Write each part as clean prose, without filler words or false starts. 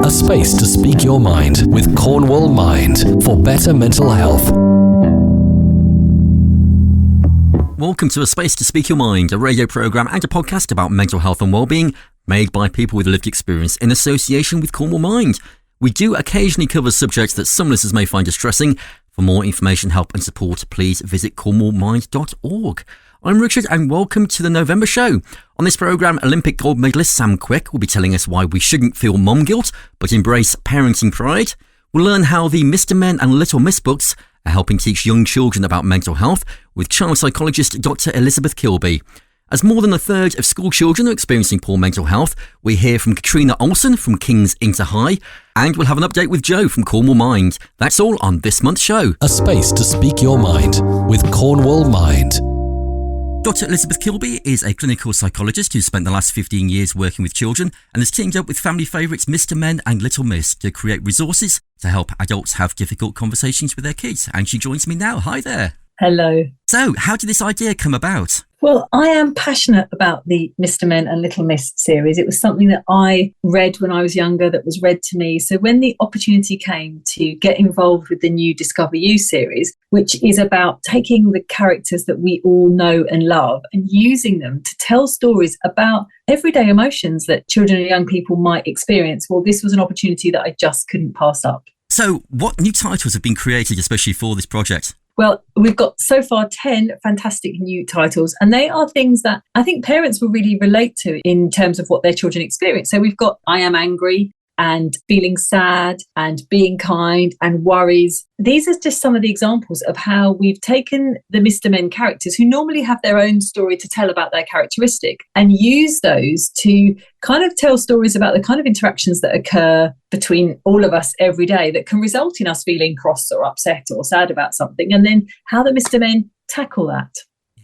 A space to speak your mind with Cornwall Mind for better mental health. Welcome to A Space to Speak Your Mind, a radio programme and a podcast about mental health and wellbeing made by people with lived experience in association with Cornwall Mind. We do occasionally cover subjects that some listeners may find distressing. For more information, help and support, please visit cornwallmind.org. I'm Richard and welcome to the November show. On this programme, Olympic gold medalist Sam Quek will be telling us why we shouldn't feel mum guilt, but embrace parenting pride. We'll learn how the Mr.Men and Little Miss books are helping teach young children about mental health with Child Psychologist Dr. Kilbey. As more than a third of school children are experiencing poor mental health, we hear from Catriona Olsen from King's Inter High, and we'll have an update with Joe from Cornwall Mind. That's all on this month's show. A space to speak your mind with Cornwall Mind. Dr. Kilbey is a clinical psychologist who's spent the last 15 years working with children and has teamed up with family favourites Mr.Men and Little Miss to create resources to help adults have difficult conversations with their kids. And she joins me now. Hi there. Hello. So, how did this idea come about? Well, I am passionate about the Mr.Men and Little Miss series. It was something that I read when I was younger, that was read to me. So when the opportunity came to get involved with the new Discover You series, which is about taking the characters that we all know and love and using them to tell stories about everyday emotions that children and young people might experience, well, this was an opportunity that I just couldn't pass up. So what new titles have been created especially for this project? Well, we've got so far 10 fantastic new titles, and they are things that I think parents will really relate to in terms of what their children experience. So we've got I Am Angry and Feeling Sad and Being Kind and Worries. These are just some of the examples of how we've taken the Mr.Men characters who normally have their own story to tell about their characteristic and use those to kind of tell stories about the kind of interactions that occur between all of us every day that can result in us feeling cross or upset or sad about something, and then how the Mr.Men tackle that.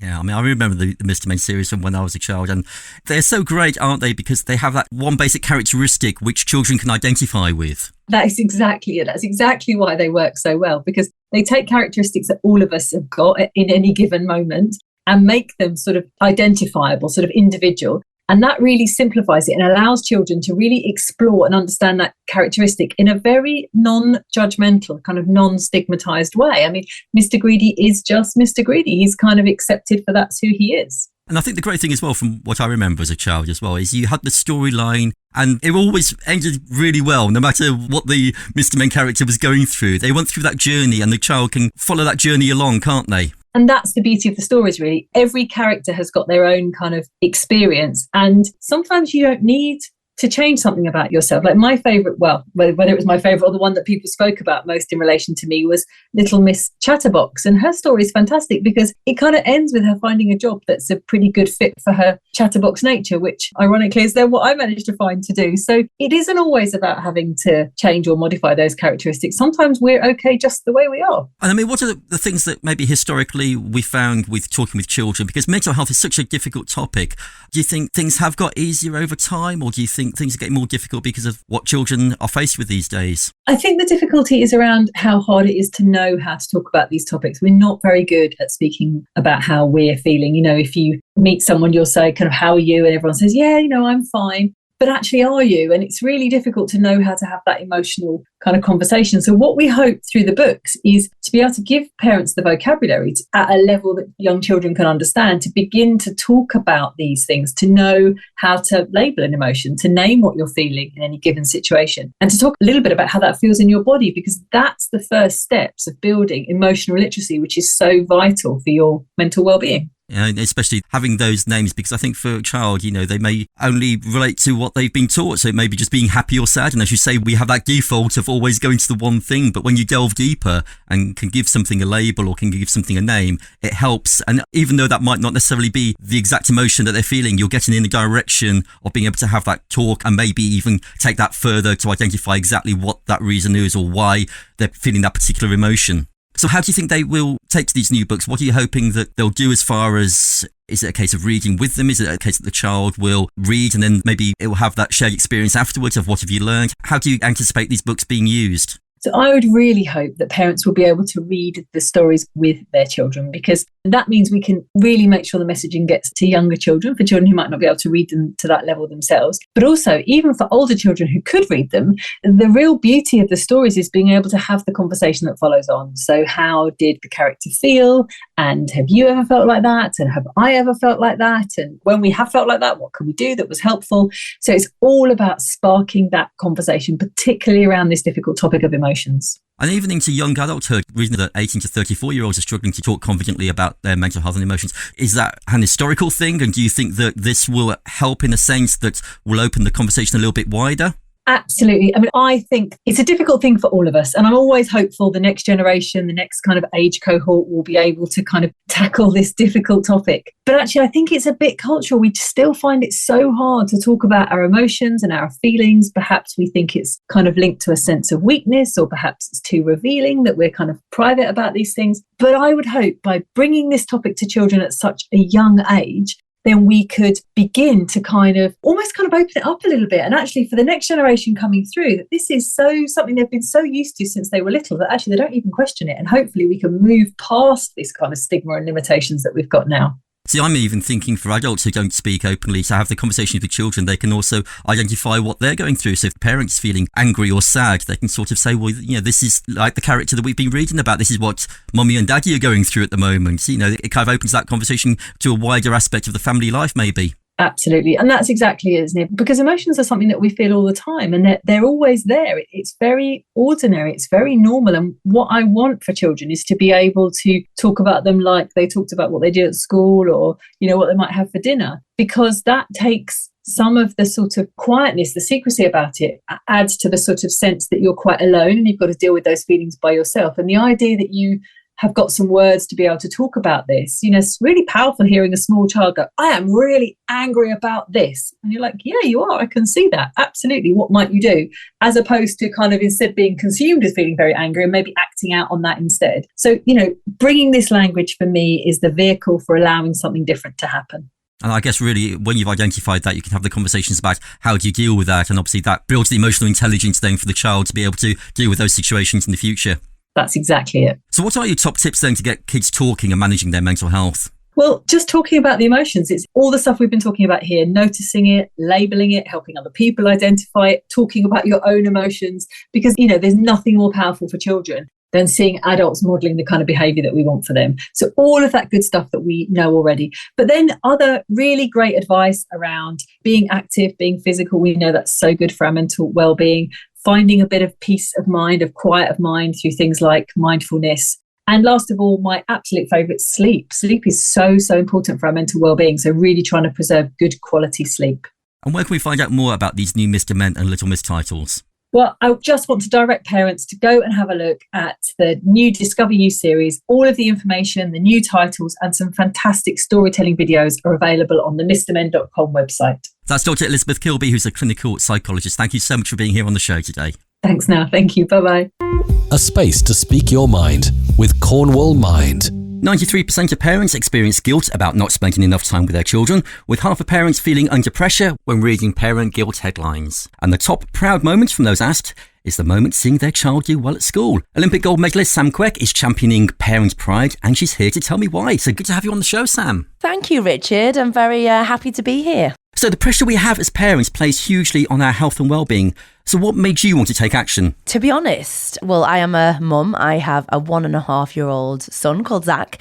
Yeah, I mean, I remember the Mr.Men series from when I was a child, and they're so great, aren't they? Because they have that one basic characteristic which children can identify with. That is exactly it. That's exactly why they work so well, because they take characteristics that all of us have got in any given moment and make them sort of identifiable, sort of individual. And that really simplifies it and allows children to really explore and understand that characteristic in a very non-judgmental, kind of non-stigmatized way. I mean, Mr. Greedy is just Mr. Greedy. He's kind of accepted for that's who he is. And I think the great thing as well, from what I remember as a child as well, is you had the storyline and it always ended really well, no matter what the Mr.Men character was going through. They went through that journey and the child can follow that journey along, can't they? And that's the beauty of the stories, really. Every character has got their own kind of experience. And sometimes you don't need to change something about yourself. Like my favourite, well, whether it was my favourite or the one that people spoke about most in relation to me was Little Miss Chatterbox. And her story is fantastic because it kind of ends with her finding a job that's a pretty good fit for her chatterbox nature, which ironically is then what I managed to find to do. So it isn't always about having to change or modify those characteristics. Sometimes we're okay just the way we are. And I mean, what are the things that maybe historically we found with talking with children? Because mental health is such a difficult topic. Do you think things have got easier over time, or do you think things are getting more difficult because of what children are faced with these days? I think the difficulty is around how hard it is to know how to talk about these topics. We're not very good at speaking about how we're feeling. You know, if you meet someone, you'll say kind of, how are you? And everyone says, yeah, you know, I'm fine. But actually, are you? And it's really difficult to know how to have that emotional kind of conversation. So what we hope through the books is to be able to give parents the vocabulary at a level that young children can understand, to begin to talk about these things, to know how to label an emotion, to name what you're feeling in any given situation, and to talk a little bit about how that feels in your body, because that's the first steps of building emotional literacy, which is so vital for your mental well-being. Especially having those names, because I think for a child, you know, they may only relate to what they've been taught. So it may be just being happy or sad. And as you say, we have that default of always going to the one thing. But when you delve deeper and can give something a label or can give something a name, it helps. And even though that might not necessarily be the exact emotion that they're feeling, you're getting in the direction of being able to have that talk and maybe even take that further to identify exactly what that reason is or why they're feeling that particular emotion. So how do you think they will take to these new books? What are you hoping that they'll do as far as, is it a case of reading with them? Is it a case that the child will read and then maybe it will have that shared experience afterwards of what have you learned? How do you anticipate these books being used? So I would really hope that parents will be able to read the stories with their children, because And that means we can really make sure the messaging gets to younger children, for children who might not be able to read them to that level themselves. But also, even for older children who could read them, the real beauty of the stories is being able to have the conversation that follows on. So how did the character feel? And have you ever felt like that? And have I ever felt like that? And when we have felt like that, what can we do that was helpful? So it's all about sparking that conversation, particularly around this difficult topic of emotions. And even into young adulthood, reason that 18 to 34-year-olds are struggling to talk confidently about their mental health and emotions, is that an historical thing? And do you think that this will help in a sense that will open the conversation a little bit wider? Absolutely. I mean, I think it's a difficult thing for all of us. And I'm always hopeful the next generation, the next kind of age cohort will be able to kind of tackle this difficult topic. But actually, I think it's a bit cultural. We still find it so hard to talk about our emotions and our feelings. Perhaps we think it's kind of linked to a sense of weakness, or perhaps it's too revealing that we're kind of private about these things. But I would hope by bringing this topic to children at such a young age, then we could begin to almost open it up a little bit. And actually for the next generation coming through, that this is something they've been so used to since they were little that actually they don't even question it. And hopefully we can move past this kind of stigma and limitations that we've got now. See, I'm even thinking for adults who don't speak openly, to have the conversation with the children, they can also identify what they're going through. So if parents feeling angry or sad, they can sort of say, well, this is like the character that we've been reading about. This is what mummy and daddy are going through at the moment. It kind of opens that conversation to a wider aspect of the family life, maybe. Absolutely. And that's exactly it, isn't it? Because emotions are something that we feel all the time, and they're always there. It's very ordinary. It's very normal. And what I want for children is to be able to talk about them like they talked about what they did at school, or, what they might have for dinner, because that takes some of the sort of quietness, the secrecy about it, adds to the sort of sense that you're quite alone and you've got to deal with those feelings by yourself. And the idea that you have got some words to be able to talk about this. It's really powerful hearing a small child go, I am really angry about this. And you're like, yeah, you are. I can see that. Absolutely. What might you do? As opposed to kind of instead being consumed as feeling very angry and maybe acting out on that instead. So, bringing this language for me is the vehicle for allowing something different to happen. And I guess really when you've identified that, you can have the conversations about how do you deal with that. And obviously that builds the emotional intelligence then for the child to be able to deal with those situations in the future. That's exactly it. So what are your top tips then to get kids talking and managing their mental health? Well, just talking about the emotions. It's all the stuff we've been talking about here, noticing it, labeling it, helping other people identify it, talking about your own emotions, because, there's nothing more powerful for children than seeing adults modelling the kind of behaviour that we want for them. So all of that good stuff that we know already. But then other really great advice around being active, being physical. We know that's so good for our mental well-being. Finding a bit of peace of mind, of quiet of mind through things like mindfulness. And last of all, my absolute favourite, sleep. Sleep is so, so important for our mental well-being. So really trying to preserve good quality sleep. And where can we find out more about these new Mr.Men and Little Miss titles? Well, I just want to direct parents to go and have a look at the new Discover You series. All of the information, the new titles, and some fantastic storytelling videos are available on the Mr.Men.com website. That's Dr. Elizabeth Kilbey, who's a clinical psychologist. Thank you so much for being here on the show today. Thanks now. Thank you. Bye-bye. A space to speak your mind with Cornwall Mind. 93% of parents experience guilt about not spending enough time with their children, with half of parents feeling under pressure when reading parent guilt headlines. And the top proud moment from those asked is the moment seeing their child do well at school. Olympic gold medalist Sam Quek is championing parent pride, and she's here to tell me why. So good to have you on the show, Sam. Thank you, Richard. I'm very happy to be here. So the pressure we have as parents plays hugely on our health and well-being. So what made you want to take action? To be honest, well, I am a mum. I have a 1.5-year-old son called Zach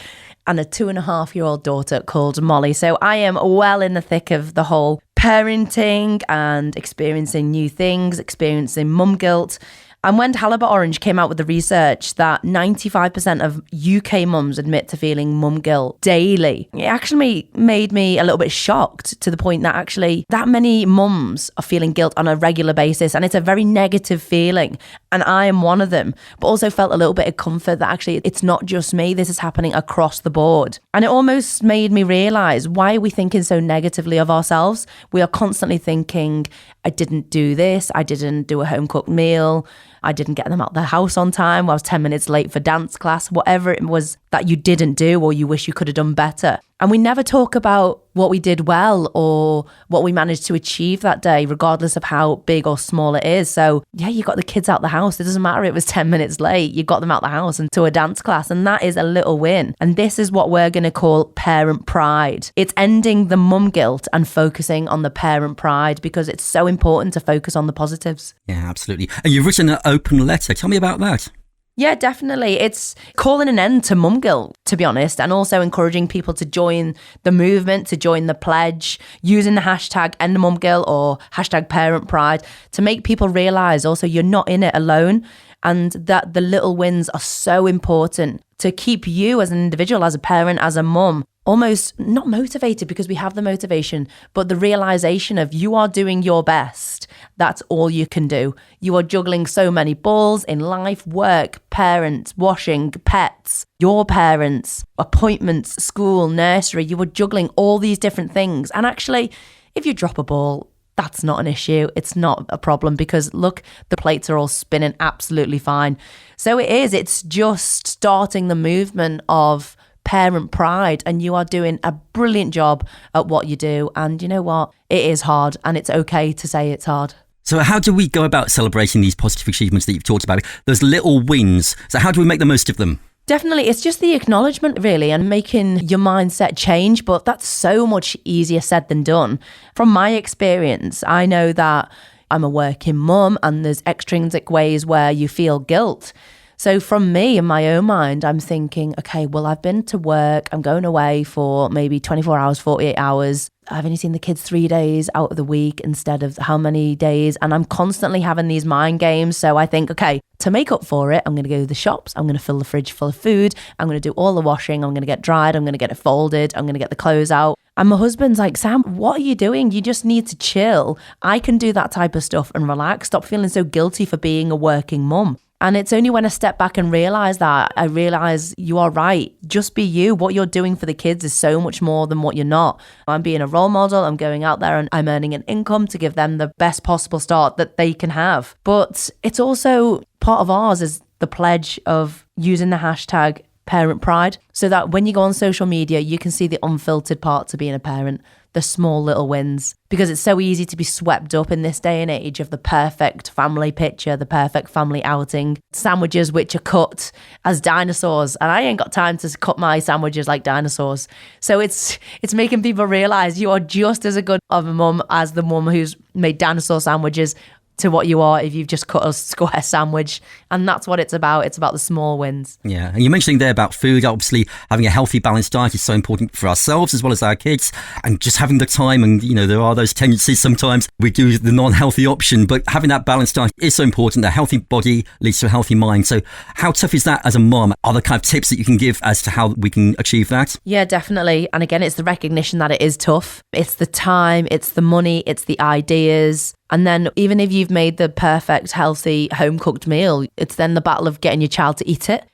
and a 2.5-year-old daughter called Molly. So I am well in the thick of the whole parenting and experiencing new things, experiencing mum guilt. And when Halibut Orange came out with the research that 95% of UK mums admit to feeling mum guilt daily, it actually made me a little bit shocked, to the point that actually that many mums are feeling guilt on a regular basis, and it's a very negative feeling. And I am one of them, but also felt a little bit of comfort that actually it's not just me, this is happening across the board. And it almost made me realise, why are we thinking so negatively of ourselves? We are constantly thinking, I didn't do this, I didn't do a home cooked meal, I didn't get them out of the house on time. I was 10 minutes late for dance class, whatever it was that you didn't do or you wish you could have done better. And we never talk about what we did well or what we managed to achieve that day, regardless of how big or small it is. So yeah, you got the kids out the house. It doesn't matter if it was 10 minutes late. You got them out the house and to a dance class. And that is a little win. And this is what we're going to call parent pride. It's ending the mum guilt and focusing on the parent pride, because it's so important to focus on the positives. Yeah, absolutely. And you've written an open letter. Tell me about that. Yeah, definitely. It's calling an end to mum guilt, to be honest, and also encouraging people to join the movement, to join the pledge, using the hashtag end mum guilt or hashtag parent pride to make people realise also you're not in it alone, and that the little wins are so important to keep you as an individual, as a parent, as a mum, almost not motivated, because we have the motivation, but the realization of you are doing your best. That's all you can do. You are juggling so many balls in life, work, parents, washing, pets, your parents, appointments, school, nursery. You are juggling all these different things. And actually, if you drop a ball, that's not an issue. It's not a problem, because look, the plates are all spinning absolutely fine. So it's just starting the movement of parent pride, and you are doing a brilliant job at what you do. And you know what? It is hard, and it's okay to say it's hard. So how do we go about celebrating these positive achievements that you've talked about? Those little wins. So how do we make the most of them? Definitely. It's just the acknowledgement, really, and making your mindset change. But that's so much easier said than done. From my experience, I know that I'm a working mum, and there's extrinsic ways where you feel guilt. So from me, in my own mind, I'm thinking, okay, well, I've been to work. I'm going away for maybe 24 hours, 48 hours. I've only seen the kids 3 days out of the week instead of how many days. And I'm constantly having these mind games. So I think, okay, to make up for it, I'm going to go to the shops. I'm going to fill the fridge full of food. I'm going to do all the washing. I'm going to get dried. I'm going to get it folded. I'm going to get the clothes out. And my husband's like, Sam, what are you doing? You just need to chill. I can do that type of stuff and relax. Stop feeling so guilty for being a working mum. And it's only when I step back and realise that, I realise you are right. Just be you. What you're doing for the kids is so much more than what you're not. I'm being a role model. I'm going out there and I'm earning an income to give them the best possible start that they can have. But it's also part of ours is the pledge of using the hashtag parent pride, so that when you go on social media, you can see the unfiltered parts of being a parent, the small little wins, because it's so easy to be swept up in this day and age of the perfect family picture, the perfect family outing, sandwiches which are cut as dinosaurs, and I ain't got time to cut my sandwiches like dinosaurs. So it's making people realize you are just as good of a mum as the mum who's made dinosaur sandwiches to what you are if you've just cut a square sandwich. And that's what it's about. It's about the small wins. Yeah. And you're mentioning there about food. Obviously, having a healthy, balanced diet is so important for ourselves as well as our kids. And just having the time, and, you know, there are those tendencies sometimes we do the non-healthy option, but having that balanced diet is so important. A healthy body leads to a healthy mind. So how tough is that as a mom? Are there kind of tips that you can give as to how we can achieve that? Yeah, definitely. And again, it's the recognition that it is tough. It's the time, it's the money, it's the ideas. And then even if you've made the perfect, healthy, home-cooked meal, it's then the battle of getting your child to eat it.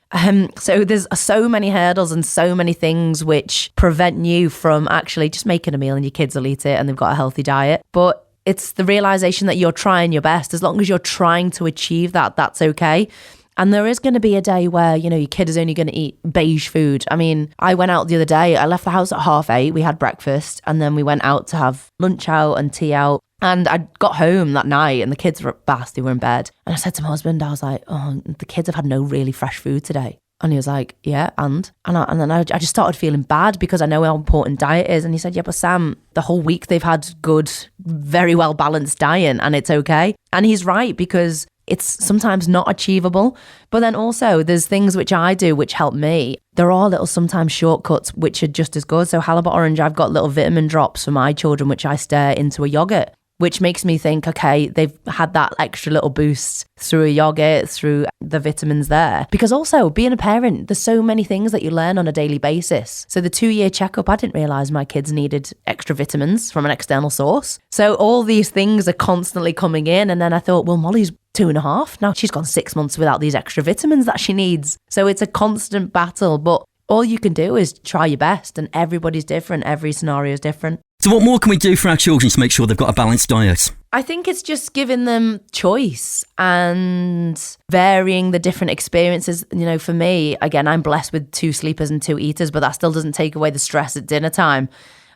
So there's so many hurdles and so many things which prevent you from actually just making a meal and your kids will eat it and they've got a healthy diet. But it's the realization that you're trying your best. As long as you're trying to achieve that, that's okay. And there is going to be a day where, you know, your kid is only going to eat beige food. I mean, I went out the other day. I left the house at 8:30. We had breakfast and then we went out to have lunch out and tea out. And I got home that night and the kids were at bath. They were in bed. And I said to my husband, I was like, oh, the kids have had no really fresh food today. And he was like, yeah, and then I just started feeling bad because I know how important diet is. And he said, yeah, but Sam, the whole week they've had good, very well balanced diet and it's okay. And he's right, because it's sometimes not achievable. But then also there's things which I do which help me. There are little sometimes shortcuts which are just as good. So halibut orange, I've got little vitamin drops for my children which I stir into a yogurt, which makes me think, okay, they've had that extra little boost through a yogurt, through the vitamins there. Because also, being a parent, there's so many things that you learn on a daily basis. So the 2-year checkup, I didn't realise my kids needed extra vitamins from an external source. So all these things are constantly coming in. And then I thought, well, Molly's 2.5. Now she's gone 6 months without these extra vitamins that she needs. So it's a constant battle. But all you can do is try your best. And everybody's different. Every scenario is different. So what more can we do for our children to make sure they've got a balanced diet? I think it's just giving them choice and varying the different experiences. For me, again, I'm blessed with 2 sleepers and 2 eaters, but that still doesn't take away the stress at dinner time.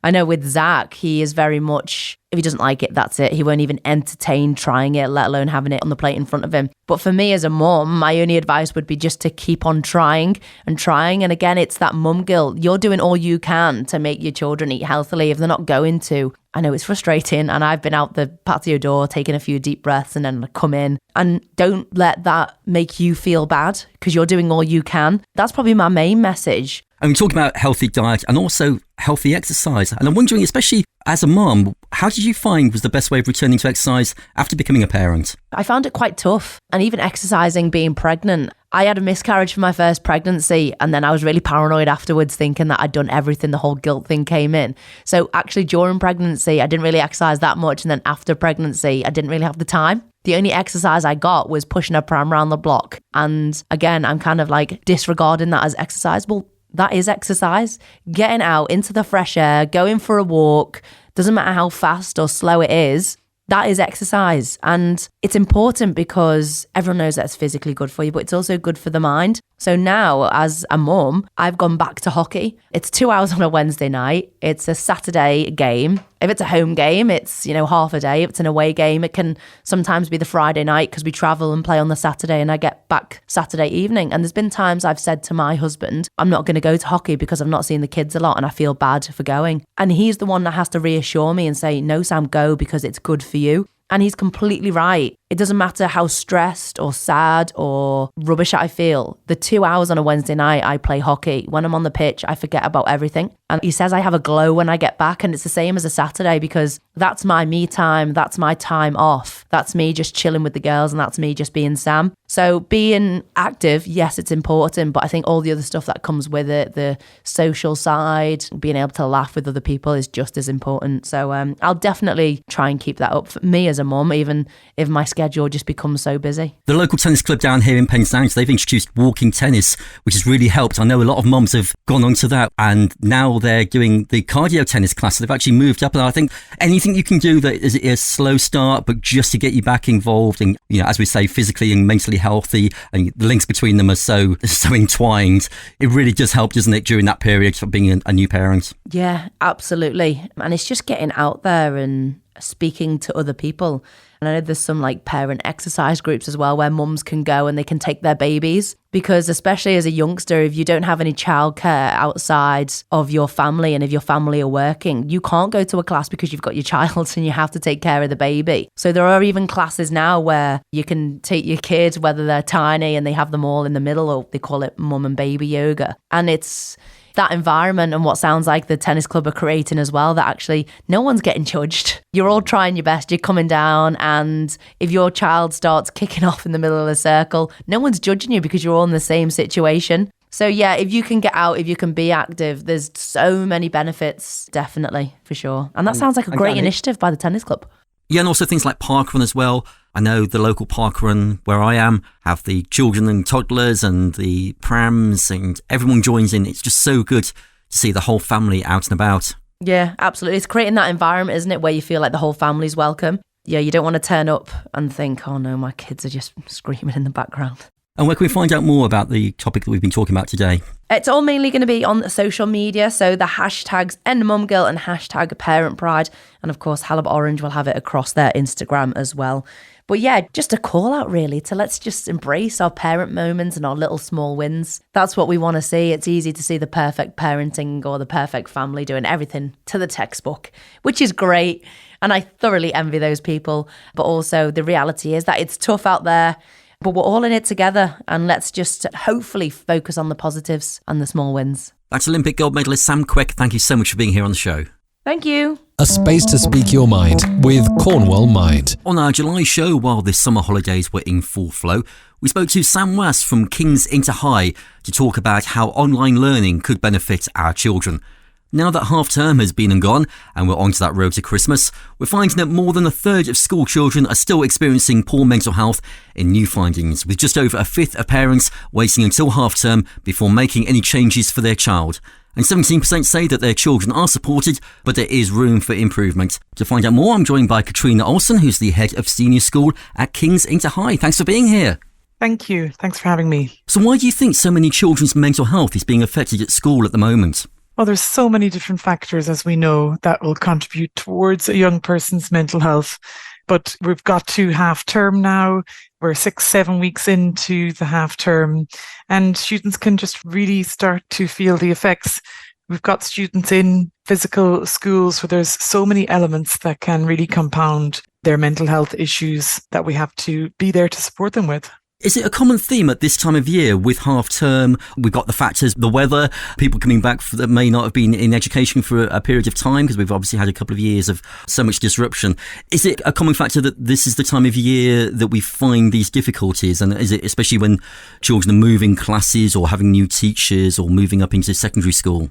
I know with Zach, he is very much, if he doesn't like it, that's it. He won't even entertain trying it, let alone having it on the plate in front of him. But for me as a mum, my only advice would be just to keep on trying and trying. And again, it's that mum guilt. You're doing all you can to make your children eat healthily. If they're not going to, I know it's frustrating. And I've been out the patio door, taking a few deep breaths and then come in. And don't let that make you feel bad because you're doing all you can. That's probably my main message. And we talk about healthy diet and also healthy exercise. And I'm wondering, especially as a mum, how did you find was the best way of returning to exercise after becoming a parent? I found it quite tough. And even exercising being pregnant, I had a miscarriage for my first pregnancy. And then I was really paranoid afterwards, thinking that I'd done everything. The whole guilt thing came in. So actually during pregnancy, I didn't really exercise that much. And then after pregnancy, I didn't really have the time. The only exercise I got was pushing a pram around the block. And again, I'm kind of like disregarding that as exercise. Well, that is exercise. Getting out into the fresh air, going for a walk, doesn't matter how fast or slow it is, that is exercise. And it's important because everyone knows that's physically good for you, but it's also good for the mind. So now as a mum, I've gone back to hockey. It's 2 hours on a Wednesday night. It's a Saturday game. If it's a home game, it's, half a day. If it's an away game, it can sometimes be the Friday night because we travel and play on the Saturday and I get back Saturday evening. And there's been times I've said to my husband, I'm not going to go to hockey because I've not seen the kids a lot and I feel bad for going. And he's the one that has to reassure me and say, no, Sam, go because it's good for you. And he's completely right. It doesn't matter how stressed or sad or rubbish I feel. The 2 hours on a Wednesday night, I play hockey. When I'm on the pitch, I forget about everything. And he says I have a glow when I get back. And it's the same as a Saturday because that's my me time. That's my time off. That's me just chilling with the girls and that's me just being Sam. So being active, yes, it's important. But I think all the other stuff that comes with it, the social side, being able to laugh with other people is just as important. So I'll definitely try and keep that up for me as a mum, even if my schedule just becomes so busy. The local tennis club down here in Penzance, they've introduced walking tennis, which has really helped. I know a lot of mums have gone onto that and now they're doing the cardio tennis class. So they've actually moved up. And I think anything you can do that is a slow start, but just to get you back involved and, as we say, physically and mentally healthy, and the links between them are so entwined. It really does help, doesn't it, during that period of being a new parent? Yeah, absolutely. And it's just getting out there and speaking to other people. And I know there's some like parent exercise groups as well where mums can go and they can take their babies, because especially as a youngster, if you don't have any childcare outside of your family and if your family are working, you can't go to a class because you've got your child and you have to take care of the baby. So there are even classes now where you can take your kids, whether they're tiny and they have them all in the middle, or they call it mum and baby yoga. And it's that environment and what sounds like the tennis club are creating as well, that actually no one's getting judged. You're all trying your best, you're coming down, and if your child starts kicking off in the middle of the circle, no one's judging you because you're all in the same situation. So yeah, if you can get out, if you can be active, there's so many benefits, definitely, for sure. And that sounds like a great initiative by the tennis club. Yeah, and also things like parkrun as well. I know the local parkrun where I am have the children and toddlers and the prams and everyone joins in. It's just so good to see the whole family out and about. Yeah, absolutely. It's creating that environment, isn't it, where you feel like the whole family's welcome. Yeah, you don't want to turn up and think, oh no, my kids are just screaming in the background. And where can we find out more about the topic that we've been talking about today? It's all mainly going to be on social media. So the hashtags #EndMumGuilt and #ParentPride. And of course, Halib Orange will have it across their Instagram as well. But yeah, just a call out really to let's just embrace our parent moments and our little small wins. That's what we want to see. It's easy to see the perfect parenting or the perfect family doing everything to the textbook, which is great. And I thoroughly envy those people. But also the reality is that it's tough out there. But we're all in it together, and let's just hopefully focus on the positives and the small wins. That's Olympic gold medalist Sam Quek. Thank you so much for being here on the show. Thank you. A space to speak your mind with Cornwall Mind. On our July show, while the summer holidays were in full flow, we spoke to Sam Wass from King's Inter High to talk about how online learning could benefit our children. Now that half-term has been and gone, and we're on to that road to Christmas, we're finding that more than a third of school children are still experiencing poor mental health in new findings, with just over a fifth of parents waiting until half-term before making any changes for their child. And 17% say that their children are supported, but there is room for improvement. To find out more, I'm joined by Catriona Olsen, who's the head of senior school at King's Inter High. Thanks for being here. Thank you. Thanks for having me. So why do you think so many children's mental health is being affected at school at the moment? Well, there's so many different factors, as we know, that will contribute towards a young person's mental health. But we've got to half term now. We're 6-7 weeks into the half term, and students can just really start to feel the effects. We've got students in physical schools where there's so many elements that can really compound their mental health issues that we have to be there to support them with. Is it a common theme at this time of year with half term? We've got the factors, the weather, people coming back that may not have been in education for a period of time, because we've obviously had a couple of years of so much disruption. Is it a common factor that this is the time of year that we find these difficulties? And is it especially when children are moving classes or having new teachers or moving up into secondary school?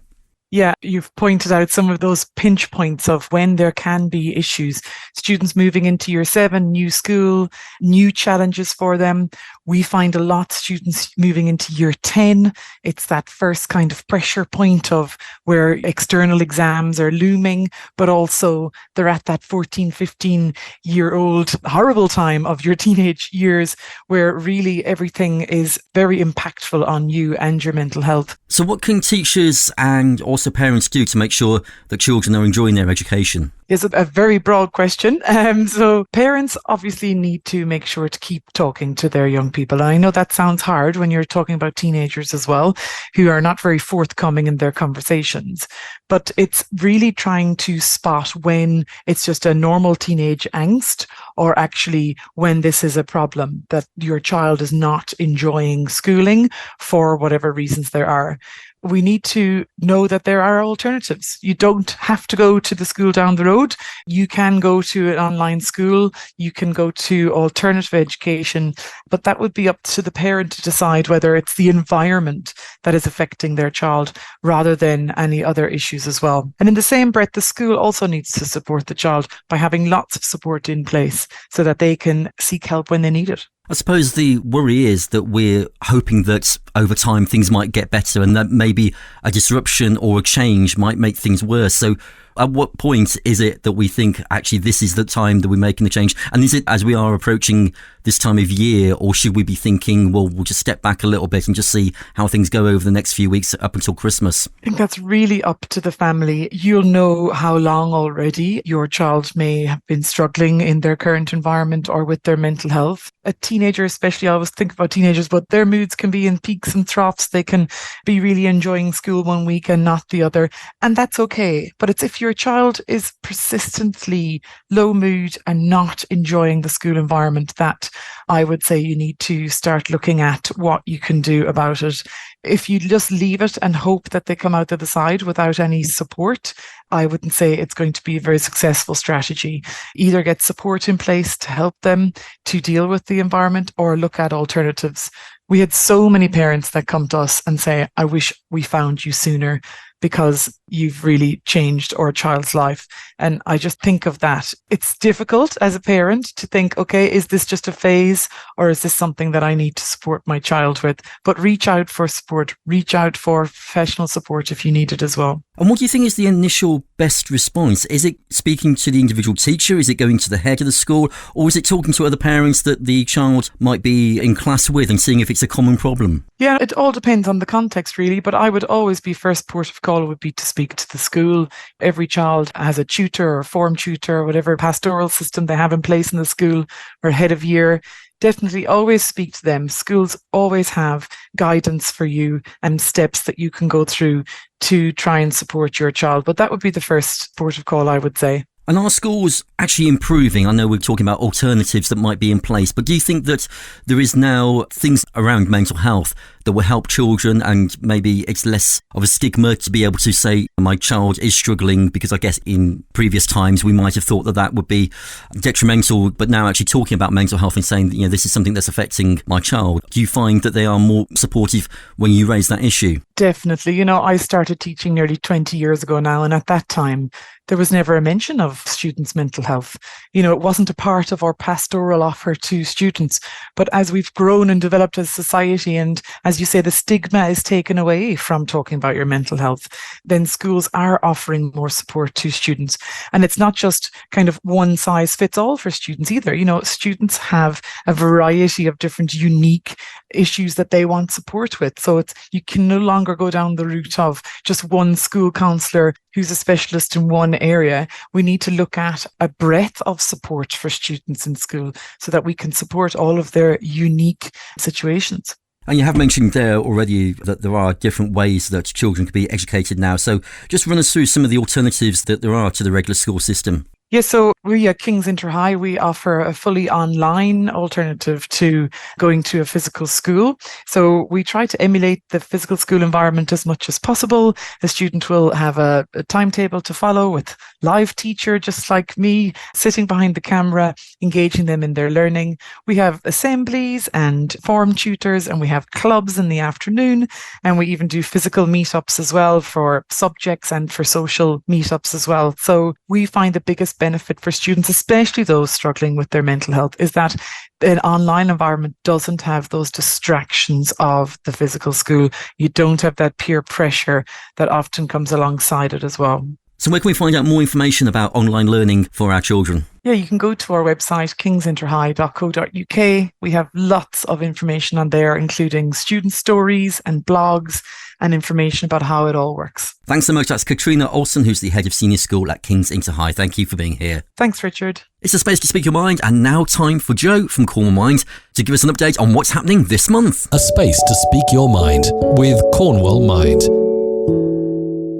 Yeah, you've pointed out some of those pinch points of when there can be issues. Students moving into year 7, new school, new challenges for them. We find a lot of students moving into year 10. It's that first kind of pressure point of where external exams are looming, but also they're at that 14, 15-year-old horrible time of your teenage years where really everything is very impactful on you and your mental health. So what can teachers and also parents do to make sure that children are enjoying their education? Is a very broad question. So parents obviously need to make sure to keep talking to their young people. And I know that sounds hard when you're talking about teenagers as well, who are not very forthcoming in their conversations. But it's really trying to spot when it's just a normal teenage angst, or actually when this is a problem that your child is not enjoying schooling for whatever reasons there are. We need to know that there are alternatives. You don't have to go to the school down the road. You can go to an online school. You can go to alternative education, but that would be up to the parent to decide whether it's the environment that is affecting their child rather than any other issues as well. And in the same breath, the school also needs to support the child by having lots of support in place so that they can seek help when they need it. I suppose the worry is that we're hoping that over time things might get better, and that maybe a disruption or a change might make things worse. So at what point is it that we think actually this is the time that we're making the change? And is it as we are approaching this time of year, or should we be thinking, well, we'll just step back a little bit and just see how things go over the next few weeks up until Christmas? I think that's really up to the family. You'll know how long already your child may have been struggling in their current environment or with their mental health. A teenager especially, I always think about teenagers, but their moods can be in peaks and troughs. They can be really enjoying school one week and not the other. And that's okay. But it's if your child is persistently low mood and not enjoying the school environment that I would say you need to start looking at what you can do about it. If you just leave it and hope that they come out the other side without any support, I wouldn't say it's going to be a very successful strategy. Either get support in place to help them to deal with the environment or look at alternatives. We had so many parents that come to us and say, I wish we found you sooner because you've really changed our child's life. And I just think of that. It's difficult as a parent to think, okay, is this just a phase or is this something that I need to support my child with? But reach out for support, reach out for professional support if you need it as well. And what do you think is the initial best response? Is it speaking to the individual teacher? Is it going to the head of the school? Or is it talking to other parents that the child might be in class with and seeing if it's a common problem? Yeah, it all depends on the context really, but I would always be first port of call would be to speak to the school. Every child has a tutor or form tutor or whatever pastoral system they have in place in the school or head of year. Definitely always speak to them. Schools always have guidance for you and steps that you can go through to try and support your child. But that would be the first port of call, I would say. And are schools actually improving? I know we're talking about alternatives that might be in place, but do you think that there is now things around mental health that will help children, and maybe it's less of a stigma to be able to say my child is struggling? Because I guess in previous times we might have thought that that would be detrimental, but now actually talking about mental health and saying, this is something that's affecting my child. Do you find that they are more supportive when you raise that issue? Definitely. You know, I started teaching nearly 20 years ago now, and at that time, there was never a mention of students' mental health. You know, it wasn't a part of our pastoral offer to students. But as we've grown and developed as a society, and as you say, the stigma is taken away from talking about your mental health, then schools are offering more support to students. And it's not just kind of one size fits all for students either. You know, students have a variety of different unique issues that they want support with. So you can no longer go down the route of just one school counsellor who's a specialist in one area. We need to look at a breadth of support for students in school so that we can support all of their unique situations. And you have mentioned there already that there are different ways that children can be educated now. So just run us through some of the alternatives that there are to the regular school system. Yeah, so we at King's Inter High, we offer a fully online alternative to going to a physical school. So we try to emulate the physical school environment as much as possible. The student will have a timetable to follow with live teacher, just like me, sitting behind the camera, engaging them in their learning. We have assemblies and form tutors, and we have clubs in the afternoon. And we even do physical meetups as well for subjects and for social meetups as well. So we find the biggest benefit for students, especially those struggling with their mental health, is that an online environment doesn't have those distractions of the physical school. You don't have that peer pressure that often comes alongside it as well. So where can we find out more information about online learning for our children? Yeah, you can go to our website, kingsinterhigh.co.uk. We have lots of information on there, including student stories and blogs and information about how it all works. Thanks so much. That's Catriona Olsen, who's the head of senior school at King's Inter High. Thank you for being here. Thanks, Richard. It's a space to speak your mind, and now time for Joe from Cornwall Mind to give us an update on what's happening this month. A space to speak your mind with Cornwall Mind.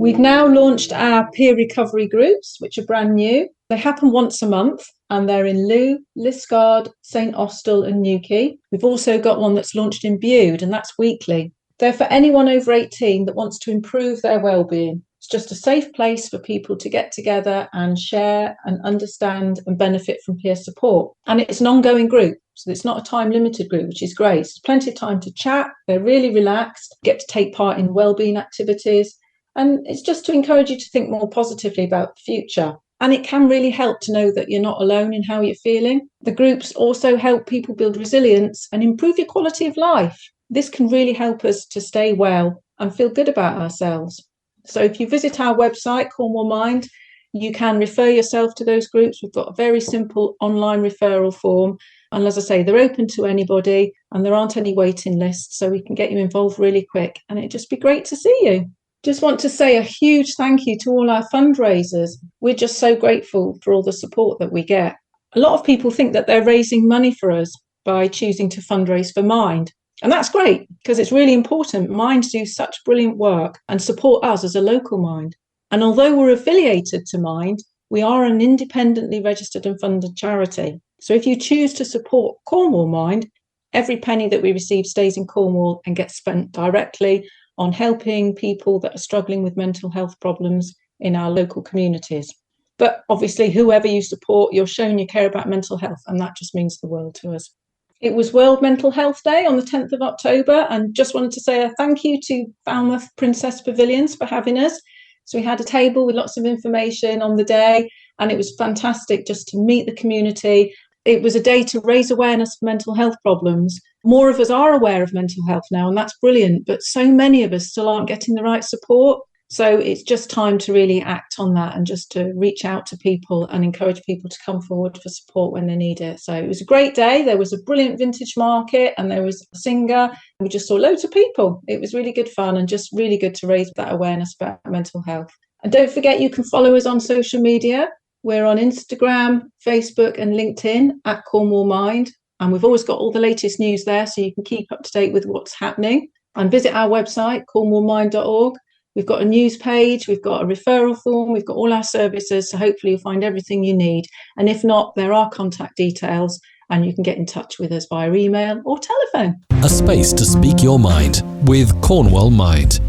We've now launched our peer recovery groups, which are brand new. They happen once a month, and they're in Looe, Liskeard, St Austell and Newquay. We've also got one that's launched in Bude, and that's weekly. They're for anyone over 18 that wants to improve their well-being. It's just a safe place for people to get together and share and understand and benefit from peer support. And it's an ongoing group, so it's not a time-limited group, which is great. There's plenty of time to chat. They're really relaxed, get to take part in well-being activities. And it's just to encourage you to think more positively about the future. And it can really help to know that you're not alone in how you're feeling. The groups also help people build resilience and improve your quality of life. This can really help us to stay well and feel good about ourselves. So if you visit our website, Cornwall Mind, you can refer yourself to those groups. We've got a very simple online referral form. And as I say, they're open to anybody and there aren't any waiting lists, so we can get you involved really quick. And it'd just be great to see you. Just want to say a huge thank you to all our fundraisers. We're just so grateful for all the support that we get. A lot of people think that they're raising money for us by choosing to fundraise for Mind. And that's great because it's really important. Mind do such brilliant work and support us as a local Mind. And although we're affiliated to Mind, we are an independently registered and funded charity. So if you choose to support Cornwall Mind, every penny that we receive stays in Cornwall and gets spent directly on helping people that are struggling with mental health problems in our local communities. But obviously, whoever you support, you're showing you care about mental health, and that just means the world to us. It was World Mental Health Day on the 10th of October, and just wanted to say a thank you to Falmouth Princess Pavilions for having us. So we had a table with lots of information on the day, and it was fantastic just to meet the community. It was a day to raise awareness for mental health problems. More of us are aware of mental health now, and that's brilliant, but so many of us still aren't getting the right support. So it's just time to really act on that and just to reach out to people and encourage people to come forward for support when they need it. So it was a great day. There was a brilliant vintage market and there was a singer. We just saw loads of people. It was really good fun and just really good to raise that awareness about mental health. And don't forget, you can follow us on social media. We're on Instagram, Facebook and LinkedIn at Cornwall Mind. And we've always got all the latest news there, so you can keep up to date with what's happening. And visit our website, cornwallmind.org. We've got a news page, we've got a referral form, we've got all our services. So hopefully you'll find everything you need. And if not, there are contact details and you can get in touch with us via email or telephone. A space to speak your mind with Cornwall Mind.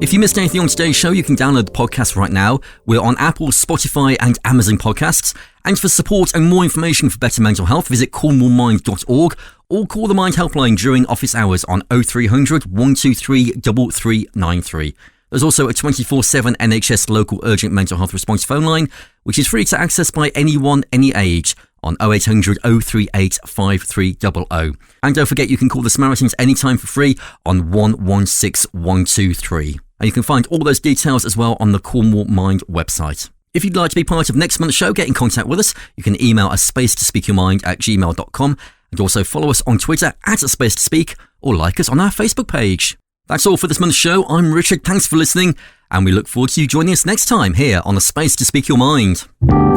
If you missed anything on today's show, you can download the podcast right now. We're on Apple, Spotify and Amazon Podcasts. And for support and more information for better mental health, visit cornwallmind.org or call the Mind Helpline during office hours on 0300 123 3393. There's also a 24/7 NHS local urgent mental health response phone line, which is free to access by anyone, any age, on 0800 038 5300. And don't forget, you can call the Samaritans anytime for free on 116123. And you can find all those details as well on the Cornwall Mind website. If you'd like to be part of next month's show, get in contact with us. You can email us spacetospeakyourmind@gmail.com and also follow us on Twitter @spacetospeak or like us on our Facebook page. That's all for this month's show. I'm Richard. Thanks for listening, and we look forward to you joining us next time here on A Space to Speak Your Mind.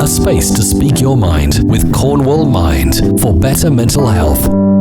A Space to Speak Your Mind with Cornwall Mind for better mental health.